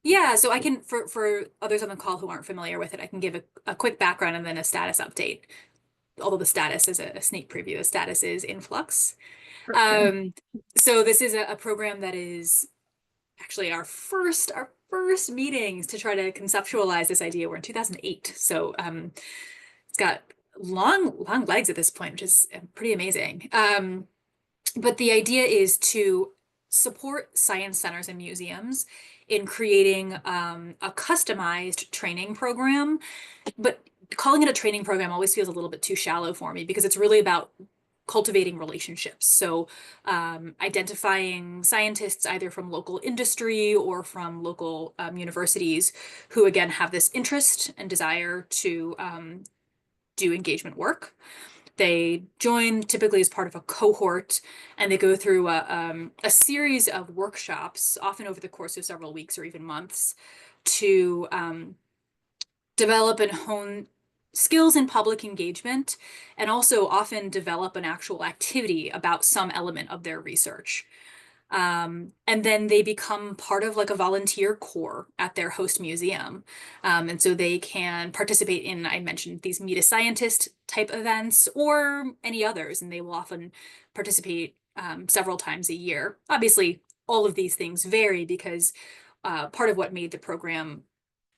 Yeah, so I can, for others on the call who aren't familiar with it, I can give a quick background and then a status update. Although the status is a sneak preview, the status is in flux. Okay. So this is a program that is actually our first meetings to try to conceptualize this idea. We're in 2008, so it's got long legs at this point, which is pretty amazing. But the idea is to support science centers and museums in creating a customized training program. But calling it a training program always feels a little bit too shallow for me because it's really about cultivating relationships. So identifying scientists either from local industry or from local universities who, again, have this interest and desire to do engagement work. They join typically as part of a cohort, and they go through a series of workshops, often over the course of several weeks or even months, to develop and hone skills in public engagement, and also often develop an actual activity about some element of their research. And then they become part of like a volunteer corps at their host museum. And so they can participate in, I mentioned, these meet a scientist type events or any others, and they will often participate several times a year. Obviously, all of these things vary because part of what made the program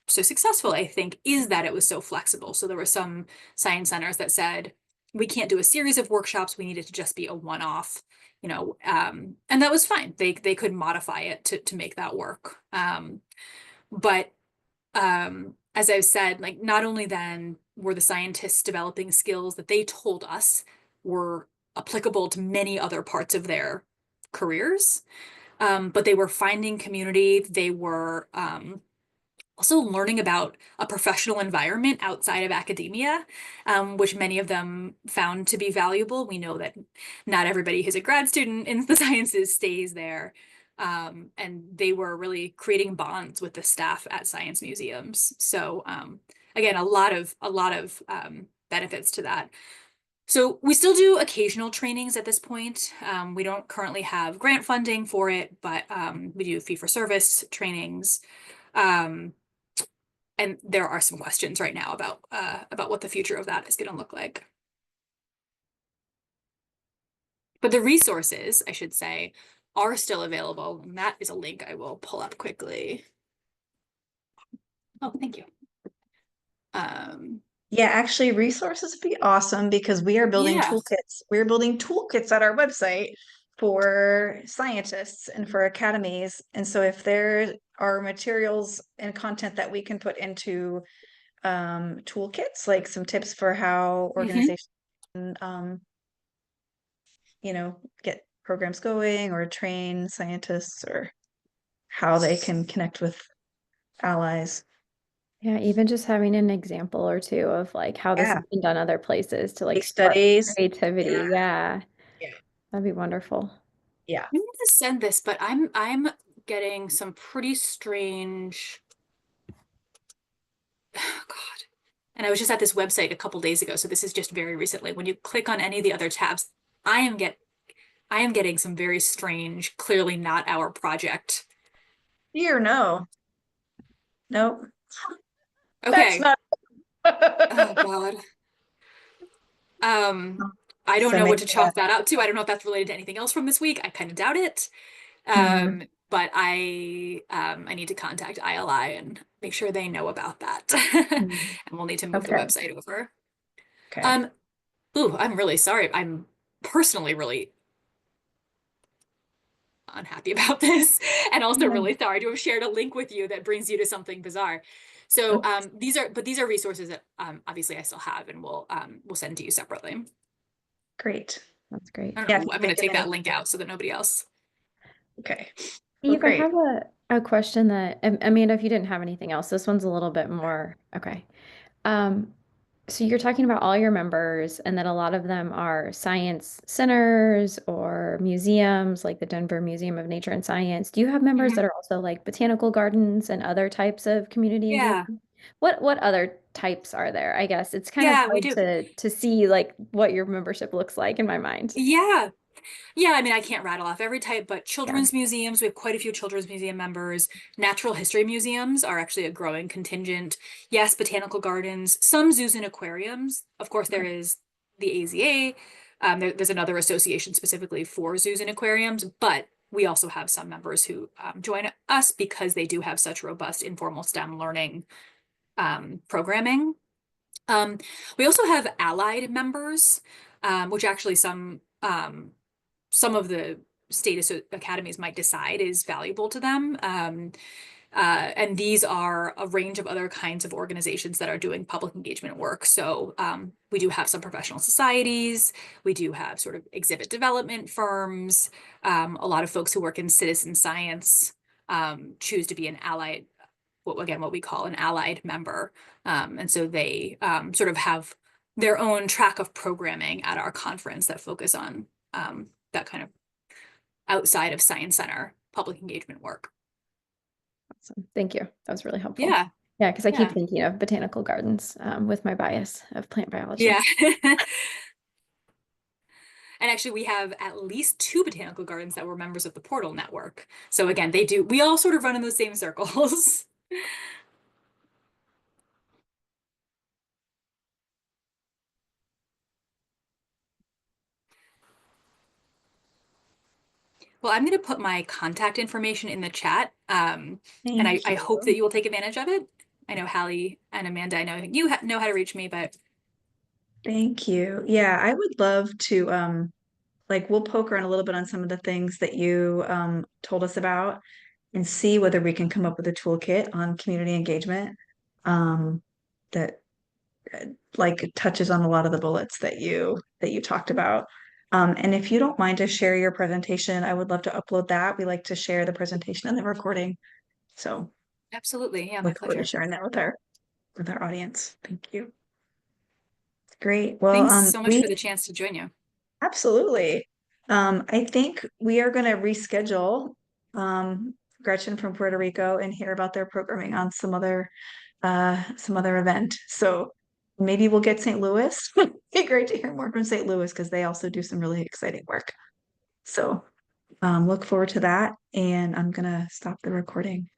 so successful, I think, is that it was so flexible. So there were some science centers that said, we can't do a series of workshops. We need it to just be a one-off, and that was fine. They could modify it to make that work. But as I've said, like not only then were the scientists developing skills that they told us were applicable to many other parts of their careers, but they were finding community. They were also learning about a professional environment outside of academia, which many of them found to be valuable. We know that not everybody who's a grad student in the sciences stays there. And they were really creating bonds with the staff at science museums. So again, a lot of benefits to that. So we still do occasional trainings at this point. We don't currently have grant funding for it, but we do fee for service trainings. Um, and there are some questions right now about what the future of that is going to look like. But the resources, I should say, are still available. And that is a link I will pull up quickly. Oh, thank you. Yeah, actually, resources would be awesome because we are building Yeah. toolkits. We're building toolkits at our website for scientists and for academies. And so if there are materials and content that we can put into toolkits, like some tips for how organizations get programs going or train scientists or how they can connect with allies. Yeah, even just having an example or two of like how this Yeah. has been done other places to like Case spark studies. creativity. Yeah, Yeah. that'd be wonderful. Yeah. I'm going to send this, but I'm getting some pretty strange. Oh, God. And I was just at this website a couple days ago, so this is just very recently. When you click on any of the other tabs, I am getting some very strange, clearly not our project. Here, no. Nope. That's Okay. not. Oh God. I don't know Sending what to that. chalk that up to. I don't know if that's related to anything else from this week. I kind of doubt it. Mhm. But I need to contact ILI and make sure they know about that. Mhm. And we'll need to move the Okay. website over. Okay. Um, ooh, I'm really sorry. I'm personally really unhappy about this, and also Yeah. really sorry to have shared a link with you that brings you to something bizarre. So these are resources that obviously I still have, and we'll send to you separately. Great. That's great. I don't Yeah. know. I'm going to take that link out so that nobody else. Okay. Well, Eve, I great. have a question that, Amanda, if you didn't have anything else, this one's a little bit more, okay. Um, so you're talking about all your members and that a lot of them are science centers or museums like the Denver Museum of Nature and Science. Do you have members Mhm. that are also like botanical gardens and other types of community Yeah, engagement? What other types are there? I guess it's kind of yeah, we hard do. to see like what your membership looks like in my mind. Yeah. Yeah, I mean, I can't rattle off every type, but Yeah. children's museums, we have quite a few children's museum members. Natural history museums are actually a growing contingent. Yes, botanical gardens, some zoos and aquariums. Of course, there is the AZA. There's another association specifically for zoos and aquariums, but we also have some members who join us because they do have such robust informal STEM learning programming. We also have allied members, which actually some of the state academies might decide is valuable to them. And these are a range of other kinds of organizations that are doing public engagement work. So we do have some professional societies. We do have sort of exhibit development firms. A lot of folks who work in citizen science choose to be an allied, what we call an allied member. And so they sort of have their own track of programming at our conference that focus on that kind of outside of Science Center public engagement work. Awesome. Thank you. That was really helpful. Yeah, Yeah, because I keep yeah, thinking of botanical gardens with my bias of plant biology. yeah. And actually, we have at least 2 botanical gardens that were members of the Portal Network. So again, we all sort of run in those same circles. Well, I'm going to put my contact information in the chat. And Thank I hope that you. you will take advantage of it. I know Hallie and Amanda, I know you know how to reach me, but Thank you. Yeah, I would love to like we'll poke around a little bit on some of the things that you told us about and see whether we can come up with a toolkit on community engagement that like touches on a lot of the bullets that you talked about. And if you don't mind to share your presentation, I would love to upload that. We like to share the presentation and the recording. So Absolutely. Yeah, my Look forward to pleasure. sharing that with our audience. Thank you. Great. Well, Thanks so much we for the chance to join you. absolutely. I think we are going to reschedule Gretchen from Puerto Rico and hear about their programming on some other event. So maybe we'll get St. Louis. It'd be great to hear more from St. Louis because they also do some really exciting work. So look forward to that. And I'm gonna stop the recording.